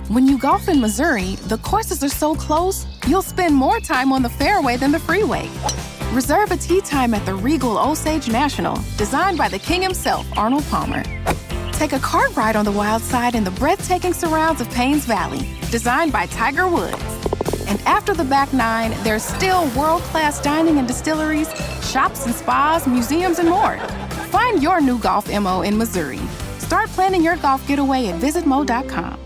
When you golf in Missouri, the courses are so close, you'll spend more time on the fairway than the freeway. Reserve a tee time at the Regal Osage National, designed by the king himself, Arnold Palmer. Take a cart ride on the wild side in the breathtaking surrounds of Paynes Valley, designed by Tiger Woods. And after the back nine, there's still world-class dining and distilleries, shops and spas, museums, and more. Find your new golf MO in Missouri. Start planning your golf getaway at visitmo.com.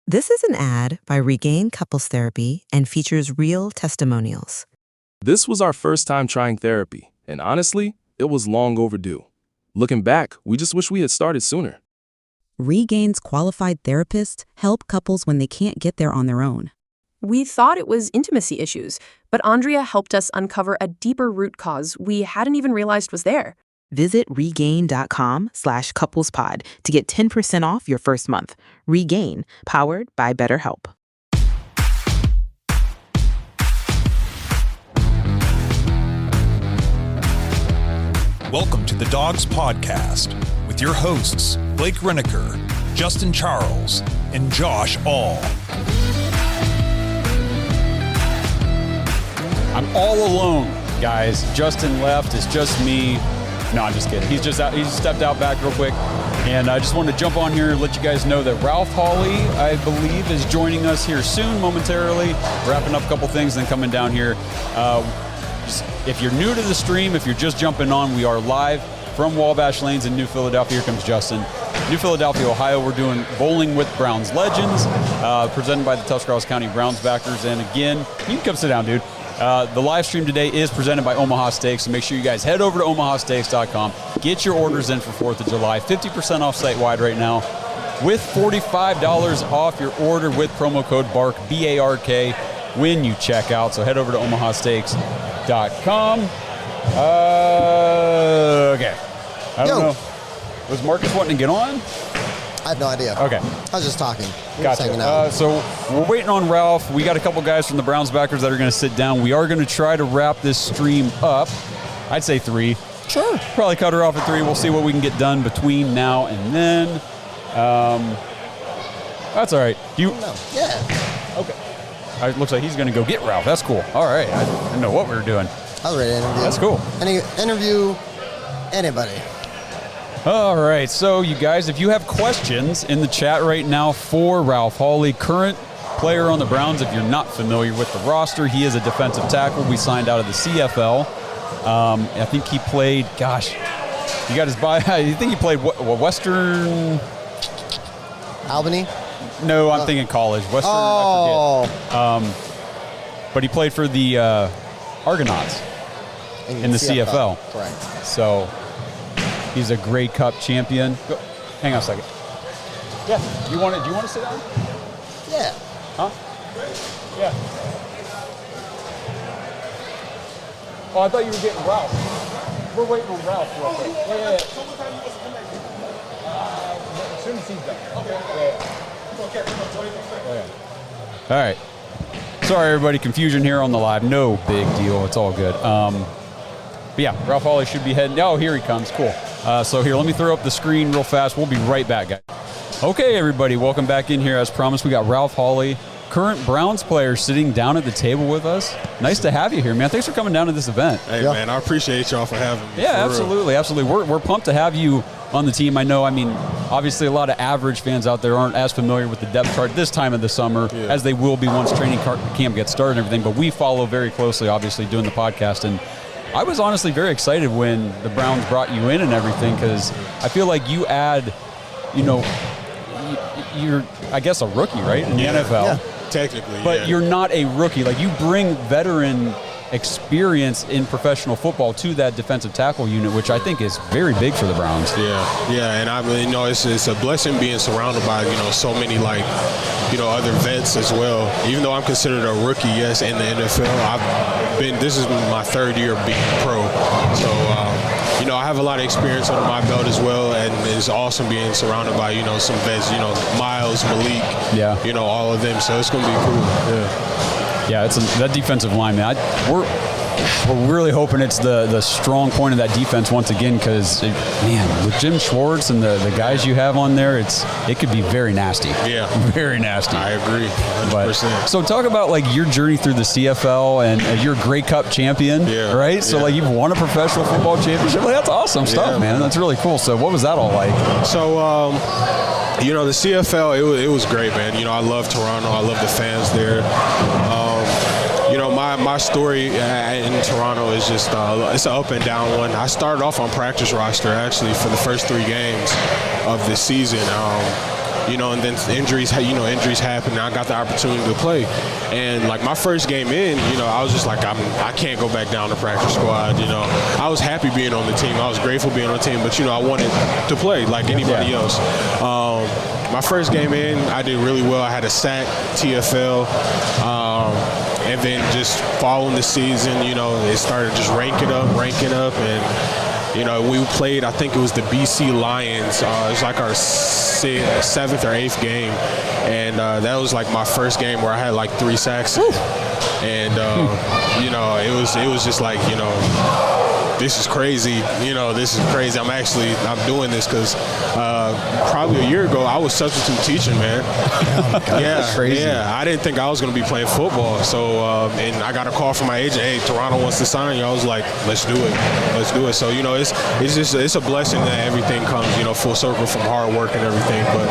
This is an ad by Regain Couples Therapy and features real testimonials. This was our first time trying therapy, and honestly, it was long overdue. Looking back, we just wish we had started sooner. Regain's qualified therapists help couples when they can't get there on their own. We thought it was intimacy issues, but Andrea helped us uncover a deeper root cause we hadn't even realized was there. Visit regain.com/couplespod to get 10% off your first month. Regain, powered by BetterHelp. Welcome to the Dogs Podcast with your hosts, Blake Reneker, Justin Charles, and Josh All. I'm all alone, guys. Justin left. It's just me. No, I'm just kidding. He's just out. He's stepped out back real quick. And I just wanted to jump on here and let you guys know that Ralph Holley, I believe, is joining us here soon, momentarily. Wrapping up a couple things and then coming down here. If you're new to the stream, if you're just jumping on, we are live from Wabash Lanes in New Philadelphia. Here comes Justin. New Philadelphia, Ohio. We're doing Bowling with Browns Legends, presented by the Tuscarawas County Browns backers. And again, you can come sit down, dude. The live stream today is presented by Omaha Steaks, so make sure you guys head over to omahasteaks.com. Get your orders in for 4th of July. 50% off site-wide right now with $45 off your order with promo code BARK, B-A-R-K, when you check out. So head over to omahasteaks.com. Okay. I don't know. Was Marcus wanting to get on? I have no idea. Okay. I was just talking. Gotcha. Hanging out. So we're waiting on Ralph. We got a couple guys from the Browns backers that are going to sit down. We are going to try to wrap this stream up. I'd say 3. Sure. Probably cut her off at 3. We'll see what we can get done between now and then. That's all right. No. Yeah. Okay. It looks like he's going to go get Ralph. That's cool. All right. I didn't know what we were doing. I was ready to interview. That's cool. Interview anybody. All right, so you guys, if you have questions in the chat right now for Ralph Holley, current player on the Browns, if you're not familiar with the roster, he is a defensive tackle. We signed out of the CFL. I think he played, gosh, you got his bio. I think he played Western... Albany? No, I'm thinking college. Western, I forget. But he played for the Argonauts in the CFL. Correct. So... he's a Grey Cup champion. Go. Hang on a second. Yeah. Do you want to sit down? Yeah. Huh? Yeah. Oh, I thought you were getting Ralph. We're waiting on Ralph real quick. Yeah. As soon as he's done. Okay. Yeah. All right. Sorry, everybody. Confusion here on the live. No big deal. It's all good. But yeah, Ralph Holley should be heading. Oh, here he comes. Cool. So here, let me throw up the screen real fast. We'll be right back, guys. Okay, everybody, welcome back in here. As promised, we got Ralph Holley, current Browns player, sitting down at the table with us. Nice to have you here, man. Thanks for coming down to this event. Hey, man, I appreciate y'all for having me. Yeah, absolutely, absolutely. We're pumped to have you on the team. I know, obviously a lot of average fans out there aren't as familiar with the depth chart this time of the summer, as they will be once training camp gets started and everything, but we follow very closely, obviously, doing the podcast. And I was honestly very excited when the Browns brought you in and everything, because I feel like you add, you're, I guess, a rookie, right, in the NFL. Yeah, technically, but you're not a rookie. Like, you bring veteran experience in professional football to that defensive tackle unit, which I think is very big for the Browns. Yeah, and it's a blessing being surrounded by, so many, other vets as well. Even though I'm considered a rookie, yes, in the NFL, this is my 3rd year being pro. So, I have a lot of experience under my belt as well, and it's awesome being surrounded by, some vets, Miles, Malik, all of them. So it's going to be cool. Yeah, it's that defensive line, man. we're really hoping it's the strong point of that defense once again, because, man, with Jim Schwartz and the guys you have on there, it could be very nasty. Yeah. Very nasty. I agree, 100%. But, so talk about, like, your journey through the CFL, and you're a Grey Cup champion, right? So, like, you've won a professional football championship. Like, that's awesome stuff, man. That's really cool. So what was that all like? So, you know, the CFL, it was great, man. You know, I love Toronto. I love the fans there. You know, my story in Toronto is just, it's an up and down one. I started off on practice roster, actually, for the first 3 games of the season. You know, and then injuries happened, and I got the opportunity to play. And, like, my first game in, you know, I was just like, I can't go back down to practice squad, you know. I was happy being on the team. I was grateful being on the team, but, you know, I wanted to play like anybody else. My first game in, I did really well. I had a sack, TFL. And then just following the season, you know, it started just ranking up, and, you know, we played, I think it was the BC Lions. It was like our 7th or 8th game, and that was like my first game where I had like 3 sacks. And, you know, it was just like, you know, this is crazy. You know, this is crazy. I'm doing this because probably a year ago I was substitute teaching, man. Oh my God, yeah, crazy. Yeah, I didn't think I was going to be playing football. So, and I got a call from my agent. Hey, Toronto wants to sign you. I was like, let's do it. So, you know, it's a blessing that everything comes, you know, full circle from hard work and everything. But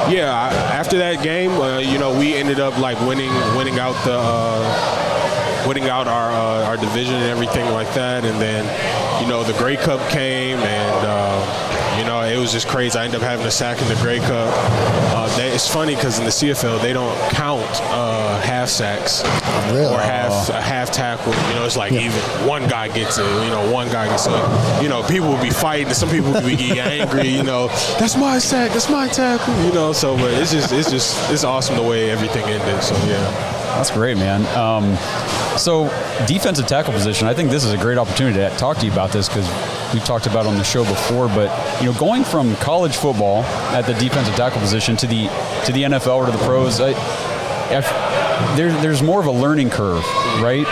yeah, after that game, you know, we ended up like winning out our division and everything like that. And then, you know, the Grey Cup came, and, you know, it was just crazy. I ended up having a sack in the Grey Cup. It's funny because in the CFL, they don't count half sacks or half tackle. You know, it's like even one guy gets it, you know, you know, people will be fighting, and some people will be getting angry, you know, that's my sack, that's my tackle, you know. So, but it's awesome the way everything ended. So, yeah. That's great, man. So defensive tackle position, I think this is a great opportunity to talk to you about this, because we've talked about it on the show before, but, you know, going from college football at the defensive tackle position to the NFL or to the pros, there's more of a learning curve, right?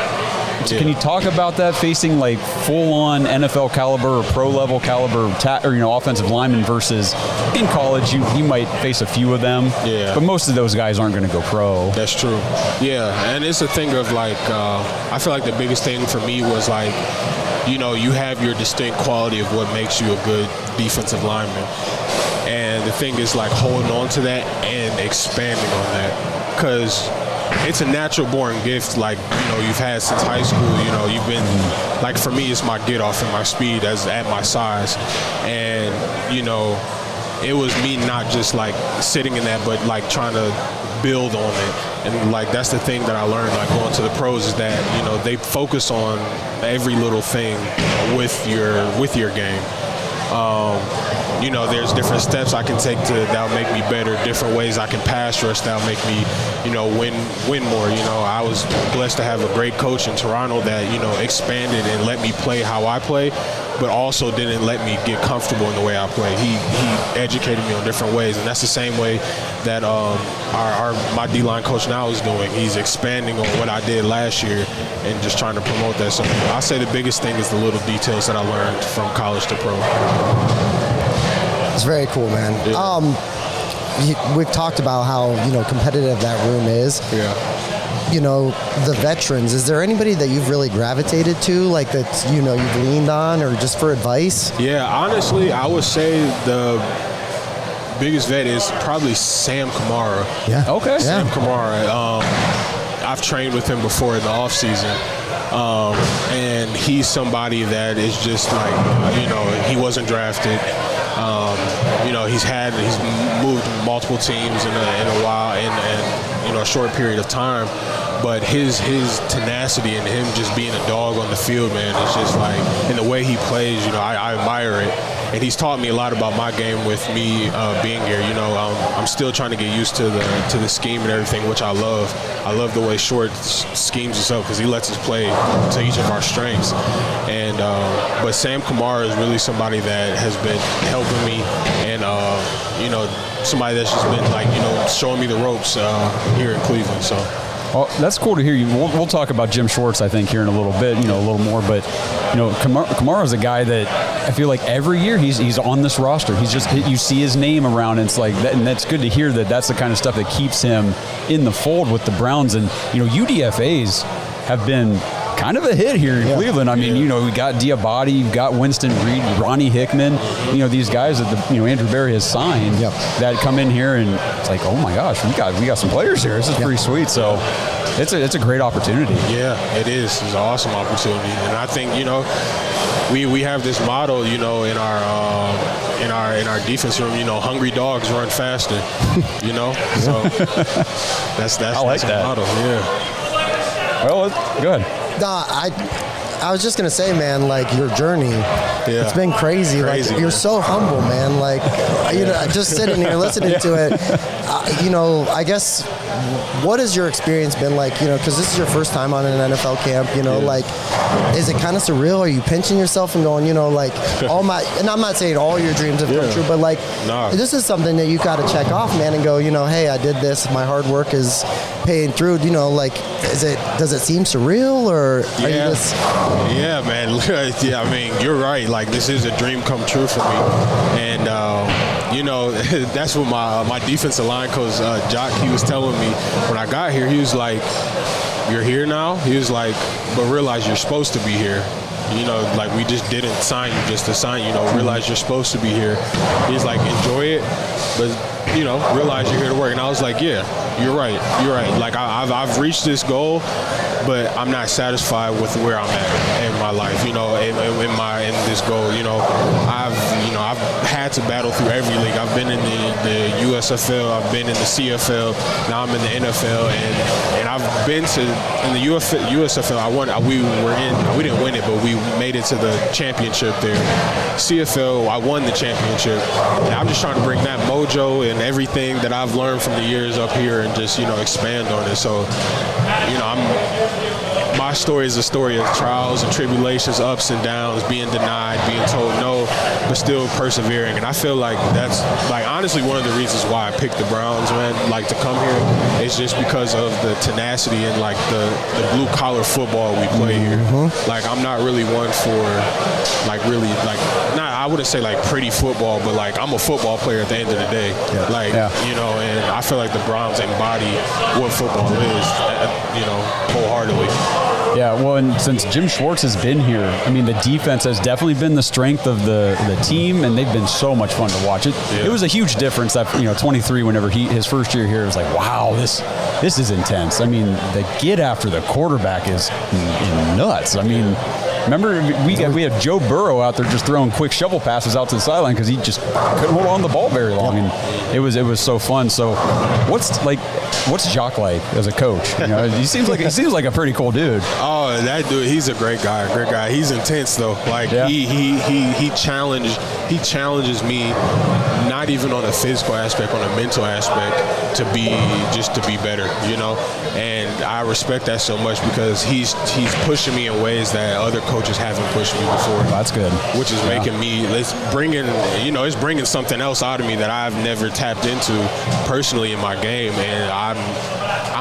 So can you talk about that, facing like full-on NFL caliber or pro-level caliber or, you know, offensive linemen versus in college you might face a few of them, but most of those guys aren't going to go pro. That's true. Yeah, and it's a thing of like, I feel like the biggest thing for me was like, you know, you have your distinct quality of what makes you a good defensive lineman. And the thing is like holding on to that and expanding on that, because it's a natural born gift, like, you know, you've had since high school. You know, you've been, like, for me, it's my get off and my speed as at my size. And, you know, it was me not just like sitting in that, but like trying to build on it. And like, that's the thing that I learned, like going to the pros, is that, you know, they focus on every little thing with your game. You know, there's different steps I can take that'll make me better, different ways I can pass rush that'll make me, you know, win more. You know, I was blessed to have a great coach in Toronto that, you know, expanded and let me play how I play, but also didn't let me get comfortable in the way I play. He educated me on different ways, and that's the same way that my D-line coach now is doing. He's expanding on what I did last year and just trying to promote that. So I say the biggest thing is the little details that I learned from college to pro. It's very cool, man. Yeah. We've talked about how, you know, competitive that room is. Yeah. You know, the veterans, is there anybody that you've really gravitated to, like that, you know, you've leaned on or just for advice? Yeah, honestly, I would say the biggest vet is probably Sam Kamara. Yeah. Okay. Sam Kamara. I've trained with him before in the off season. And he's somebody that is just like, you know, he wasn't drafted. You know, he's moved multiple teams in a while, in you know, a short period of time. But his tenacity and him just being a dog on the field, man, it's just like, and the way he plays, you know, I admire it. And he's taught me a lot about my game with me being here. You know, I'm still trying to get used to the scheme and everything, which I love. I love the way Short schemes us up, because he lets us play to each of our strengths. And but Sam Kamara is really somebody that has been helping me, and you know, somebody that's just been like, you know, showing me the ropes here in Cleveland. So. Well, that's cool to hear you. We'll talk about Jim Schwartz, I think, here in a little bit, a little more. But, Kamara's a guy that I feel like every year he's on this roster. He's just, you see his name around, and it's like, and that's good to hear that that's the kind of stuff that keeps him in the fold with the Browns. And, UDFAs have been kind of a hit here in Cleveland. I mean, we got Diabate, you've got Winston Reed, Ronnie Hickman, these guys that Andrew Berry has signed that come in here, and it's like, oh my gosh, we got some players here. This is pretty sweet. So it's a great opportunity. Yeah, it is. It's an awesome opportunity, and I think we have this motto, in our defense room. Hungry dogs run faster. So that's I like that motto. Yeah. Well, go ahead. I was just gonna say, man, like your journey, it's been crazy. Like you're so humble, man. Like just sitting here listening to it. I guess, what has your experience been like? Because this is your first time on an NFL camp. Like, is it kind of surreal? Are you pinching yourself and going, like all my? And I'm not saying all your dreams have come true, but like, this is something that you got to check off, man, and go, hey, I did this. My hard work is paying through. Like, does it seem surreal, or are you just? Yeah, man. Yeah, I mean, you're right. Like, this is a dream come true for me, and that's what my defensive line coach Jock, he was telling me when I got here. He was like, "You're here now." He was like, "But realize you're supposed to be here." Like, we just didn't sign you just to sign you. Realize you're supposed to be here. He's like, enjoy it, but realize you're here to work. And I was like, yeah, you're right. Like, I've reached this goal, but I'm not satisfied with where I'm at in my life. In this goal. I've had to battle through every league. I've been in the USFL. I've been in the CFL. Now I'm in the NFL, and I've been in the USFL. We didn't win it, but we made it to the championship there. CFL, I won the championship, and I'm just trying to bring that mojo and everything that I've learned from the years up here and just expand on it. So my story is a story of trials and tribulations, ups and downs, being denied, being told no, but still persevering. And I feel like that's, like, honestly one of the reasons why I picked the Browns, man, like, to come here. It's just because of the tenacity and, like, the blue-collar football we play here. Like, I'm not really one for, like, really, like, I wouldn't say, like, pretty football, but, like, I'm a football player at the end of the day. And I feel like the Browns embody what football is, wholeheartedly. Yeah, well, and since Jim Schwartz has been here, I mean, the defense has definitely been the strength of the team, and they've been so much fun to watch. It was a huge difference that 23, whenever his first year here, was like, wow, this is intense. I mean, the get after the quarterback is nuts. I mean, remember we had Joe Burrow out there just throwing quick shovel passes out to the sideline because he just couldn't hold on the ball very long, and it was so fun. So, what's Jacques like as a coach? He seems like a pretty cool dude. Oh, that dude, he's a great guy. He's intense though. Like, he challenges me, not even on a physical aspect, on a mental aspect, to be better, And I respect that so much because he's pushing me in ways that other coaches haven't pushed me before. That's good. Which is making me, it's bringing something else out of me that I've never tapped into personally in my game, and I'm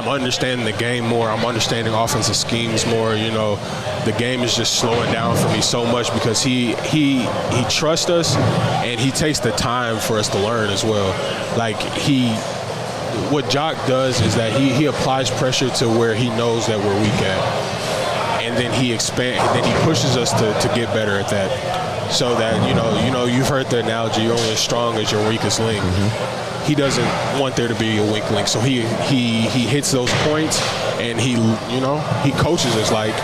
understanding the game more. I'm understanding offensive schemes more. The game is just slowing down for me so much because he trusts us, and he takes the time for us to learn as well. Like, what Jock does is that he applies pressure to where he knows that we're weak at, and then he pushes us to get better at that, so that you've heard the analogy, you're only as strong as your weakest link. He doesn't want there to be a weak link, so he hits those points, and he coaches us. Like,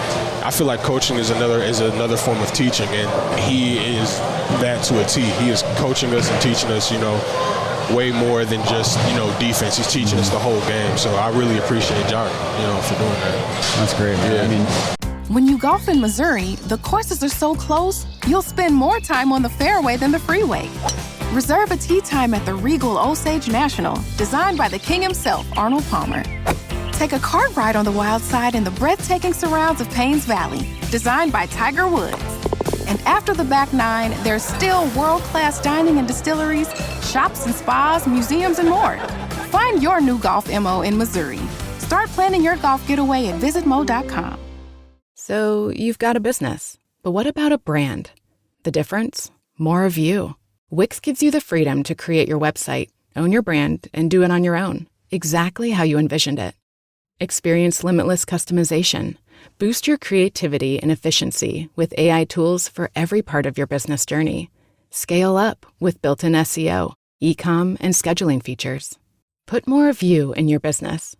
I feel like coaching is another form of teaching, and he is that to a T. He is coaching us and teaching us, way more than just, defense. He's teaching us the whole game. So I really appreciate Jock, for doing that. That's great, man. Yeah. I mean, When you golf in Missouri, the courses are so close, you'll spend more time on the fairway than the freeway. Reserve a tee time at the Regal Osage National, designed by the king himself, Arnold Palmer. Take a cart ride on the wild side in the breathtaking surrounds of Paynes Valley, designed by Tiger Woods. And after the back nine, there's still world-class dining and distilleries, shops and spas, museums, and more. Find your new golf MO in Missouri. Start planning your golf getaway at visitmo.com. So you've got a business, but what about a brand? The difference? More of you. Wix gives you the freedom to create your website, own your brand, and do it on your own, exactly how you envisioned it. Experience limitless customization. Boost your creativity and efficiency with AI tools for every part of your business journey. Scale up with built-in SEO, e-com, and scheduling features. Put more of you in your business.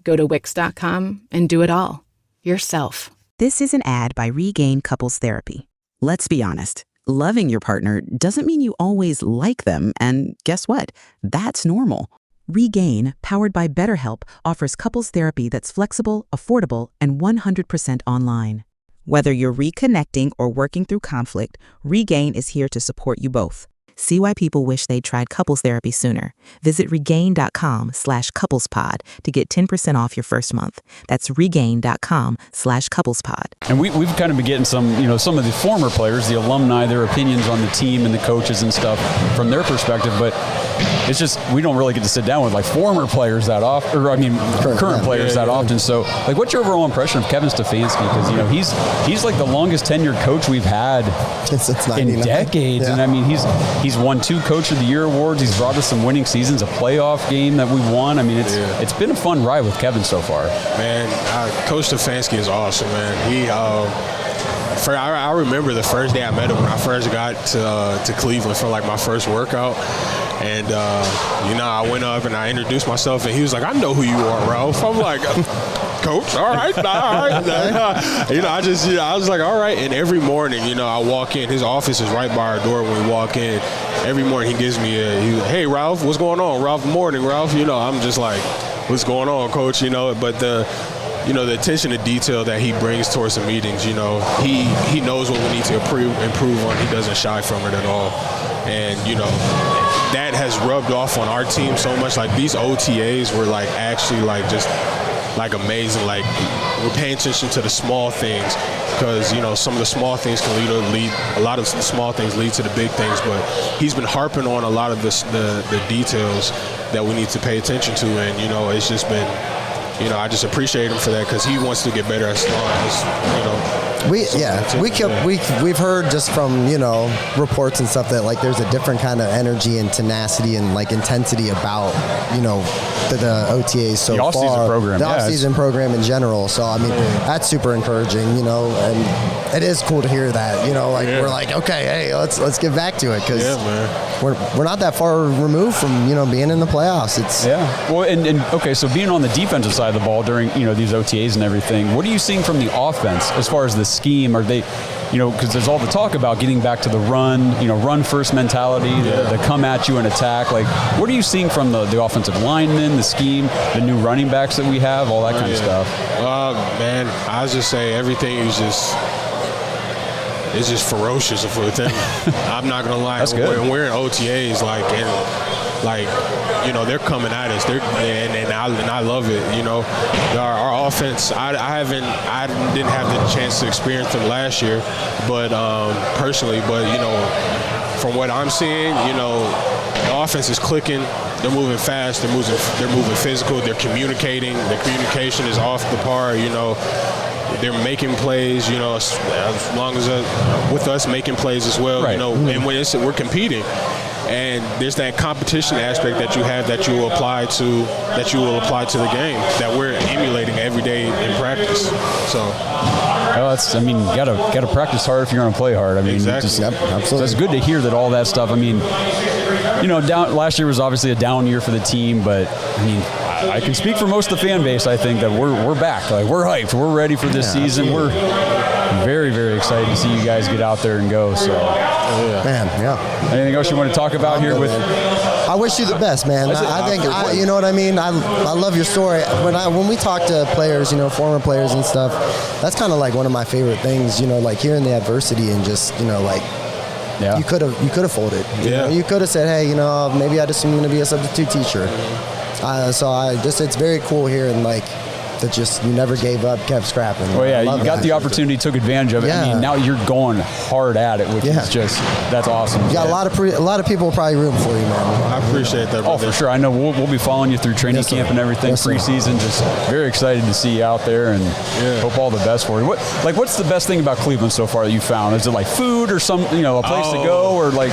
Go to Wix.com and do it all. Yourself. This is an ad by Regain Couples Therapy. Let's be honest. Loving your partner doesn't mean you always like them, and guess what? That's normal. Regain, powered by BetterHelp, offers couples therapy that's flexible, affordable, and 100% online. Whether you're reconnecting or working through conflict, Regain is here to support you both. See why people wish they'd tried couples therapy sooner. Visit regain.com/couplespod to get 10% off your first month. That's regain.com/couplespod. And we've kind of been getting some of the former players, the alumni, their opinions on the team and the coaches and stuff from their perspective, but it's just, we don't really get to sit down with like former players that often, or I mean, current players that often. So like, what's your overall impression of Kevin Stefanski? Because, he's like the longest tenured coach we've had in decades. Yeah. And I mean, he's won 2 Coach of the Year awards. He's brought us some winning seasons, a playoff game that we won. I mean, it's been a fun ride with Kevin so far. Man, Coach Stefanski is awesome, man. I remember the first day I met him when I first got to Cleveland for like my first workout. And, I went up and I introduced myself, and he was like, I know who you are, Ralph. I'm like, Coach, all right. I was like, all right. And every morning, I walk in. His office is right by our door when we walk in. Every morning he gives me hey, Ralph, what's going on? Ralph, morning, Ralph. I'm just like, what's going on, Coach? But the attention to detail that he brings towards the meetings, he knows what we need to improve on. He doesn't shy from it at all. And, that has rubbed off on our team so much. Like, these OTAs were like actually like just like amazing. Like, we're paying attention to the small things, because some of the small things can lead a lot of the small things lead to the big things. But he's been harping on a lot of the details that we need to pay attention to, and it's just been, I just appreciate him for that, because he wants to get better as long as we've heard just from reports and stuff that like there's a different kind of energy and tenacity and like intensity about the OTAs so far. The off-season program in general. So I mean, that's super encouraging, and it is cool to hear that. We're like, okay, hey, let's get back to it, because we're not that far removed from being in the playoffs. Well, and okay, so being on the defensive side of the ball during these OTAs and everything, what are you seeing from the offense as far as the scheme? Are they, because there's all the talk about getting back to the run first mentality, the come at you and attack. Like, what are you seeing from the offensive linemen, the scheme, the new running backs that we have, all that kind of stuff? Man, I was just say everything is just. It's just ferocious with them. I'm not gonna lie. That's good. We're in OTAs, they're coming at us. And I love it. Our offense. I didn't have the chance to experience them last year, but personally. But from what I'm seeing, the offense is clicking. They're moving fast. They're moving physical. They're communicating. The communication is off the par. They're making plays, as long as with us making plays as well, right. And when we're competing, and there's that competition aspect that you have that you will apply to the game that we're emulating every day in practice. So, you gotta practice hard if you're gonna play hard. I mean, exactly. Absolutely. So it's good to hear that all that stuff. I mean, last year was obviously a down year for the team, but I mean, I can speak for most of the fan base. I think that we're back. Like, we're hyped. We're ready for this season. Absolutely. We're very, very excited to see you guys get out there and go. So, Anything else you want to talk about here? I wish you the best, man. I think you know what I mean. I love your story. When we talk to players, former players and stuff, that's kind of like one of my favorite things. Like hearing the adversity and just you could have folded. You could have said, hey, maybe I just am going to be a substitute teacher. So it's very cool hearing that just you never gave up, kept scrapping. Well, yeah, you got the opportunity, took advantage of it. Yeah. I mean, now you're going hard at it, which is just, that's awesome. You got a lot of people probably rooting for you, man. I appreciate that, brother. Oh, for sure. I know we'll be following you through training camp and everything, preseason. Just very excited to see you out there, and hope all the best for you. What's the best thing about Cleveland so far that you found? Is it like food or some, a place to go, or like?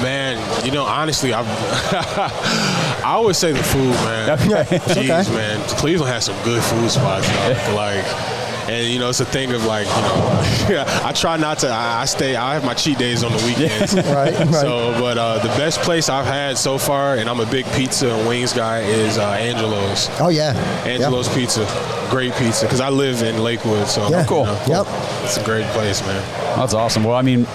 Man, honestly, I always say the food, man. Jeez, man, Cleveland has some good food spots, and it's a thing of I try not to. I have my cheat days on the weekends, right. So, but the best place I've had so far, and I'm a big pizza and wings guy, is Angelo's. Oh yeah, Angelo's Pizza, great pizza. Because I live in Lakewood, so cool. Yep, it's a great place, man. That's awesome. Well, I mean,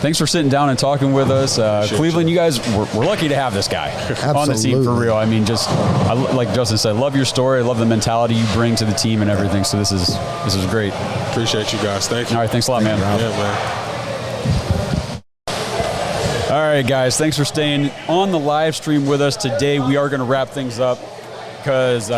thanks for sitting down and talking with us. Cleveland, you guys, we're lucky to have this guy on the team for real. I mean, like Justin said, love your story. I love the mentality you bring to the team and everything. So this is great. Appreciate you guys. Thank you. All right, thanks a lot, man. Yeah, man. All right, guys, thanks for staying on the live stream with us today. We are going to wrap things up because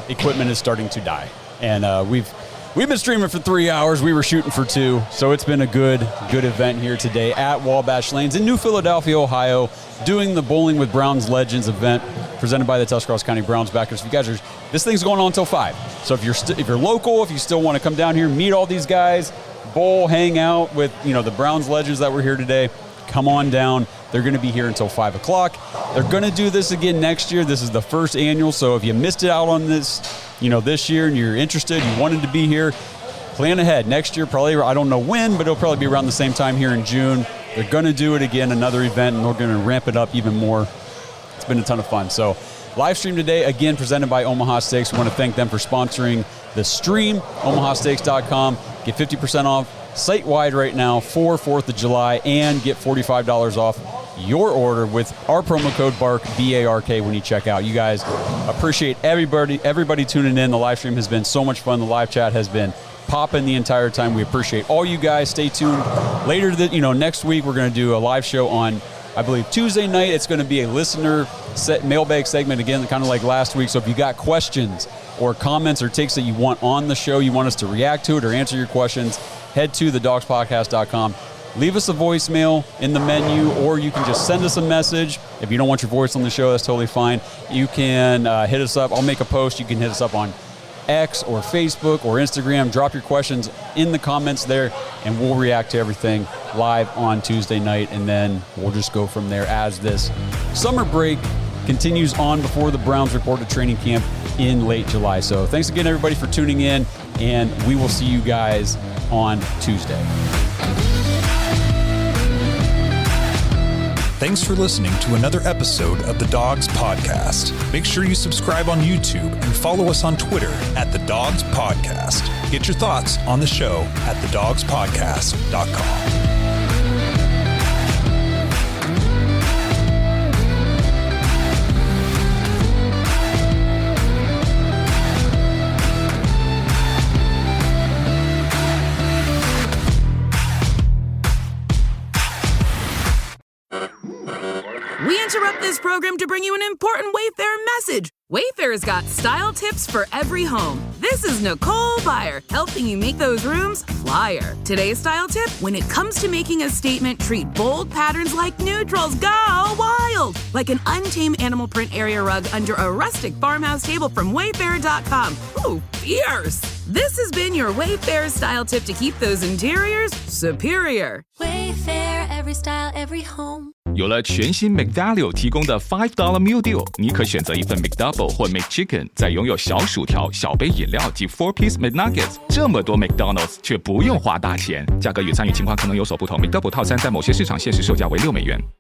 equipment is starting to die. And we've been streaming for 3 hours. We were shooting for 2. So it's been a good event here today at Wabash Lanes in New Philadelphia, Ohio, doing the Bowling with Browns Legends event presented by the Tuscarawas County Browns backers. If you guys this thing's going on until 5. So if you're local, if you still want to come down here, meet all these guys, bowl, hang out with, the Browns Legends that were here today, come on down. They're going to be here until 5 o'clock. They're going to do this again next year. This is the first annual. So if you missed it out on this, this year and you're interested, you wanted to be here, plan ahead. Next year, probably, I don't know when, but it'll probably be around the same time here in June. They're going to do it again, another event, and we're going to ramp it up even more. It's been a ton of fun. So live stream today, again, presented by Omaha Steaks. We want to thank them for sponsoring the stream, omahasteaks.com. Get 50% off site-wide right now for 4th of July and get $45 off your order with our promo code BARK, B-A-R-K, when you check out. You guys, appreciate everybody tuning in. The live stream has been so much fun. The live chat has been popping the entire time. We appreciate all you guys. Stay tuned. Later, next week, we're going to do a live show on, I believe, Tuesday night. It's going to be a listener mailbag segment again, kind of like last week. So if you got questions or comments or takes that you want on the show, you want us to react to it or answer your questions, head to thedogspodcast.com. Leave us a voicemail in the menu, or you can just send us a message. If you don't want your voice on the show, that's totally fine. You can hit us up. I'll make a post. You can hit us up on X or Facebook or Instagram. Drop your questions in the comments there, and we'll react to everything live on Tuesday night, and then we'll just go from there as this summer break continues on before the Browns report to training camp in late July. So thanks again, everybody, for tuning in, and we will see you guys on Tuesday. Thanks for listening to another episode of the Dogs Podcast. Make sure you subscribe on YouTube and follow us on Twitter at the Dogs Podcast. Get your thoughts on the show at thedogspodcast.com. We interrupt this program to bring you an important Wayfair message. Wayfair's got style tips for every home. This is Nicole Byer, helping you make those rooms flyer. Today's style tip: when it comes to making a statement, treat bold patterns like neutrals. Go wild! Like an untamed animal print area rug under a rustic farmhouse table from Wayfair.com. Ooh, fierce! This has been your Wayfair style tip to keep those interiors superior. Wayfair, every style, every home. 有了全新 McValue 提供的$5 Meal Deal， 你可选择一份 McDouble 或 McChicken， 再拥有小薯条、小杯饮料及 4-piece McNuggets。这么多 McDonald's 却不用花大钱，价格与参与情况可能有所不同。McDouble 套餐在某些市场限时售价为$6。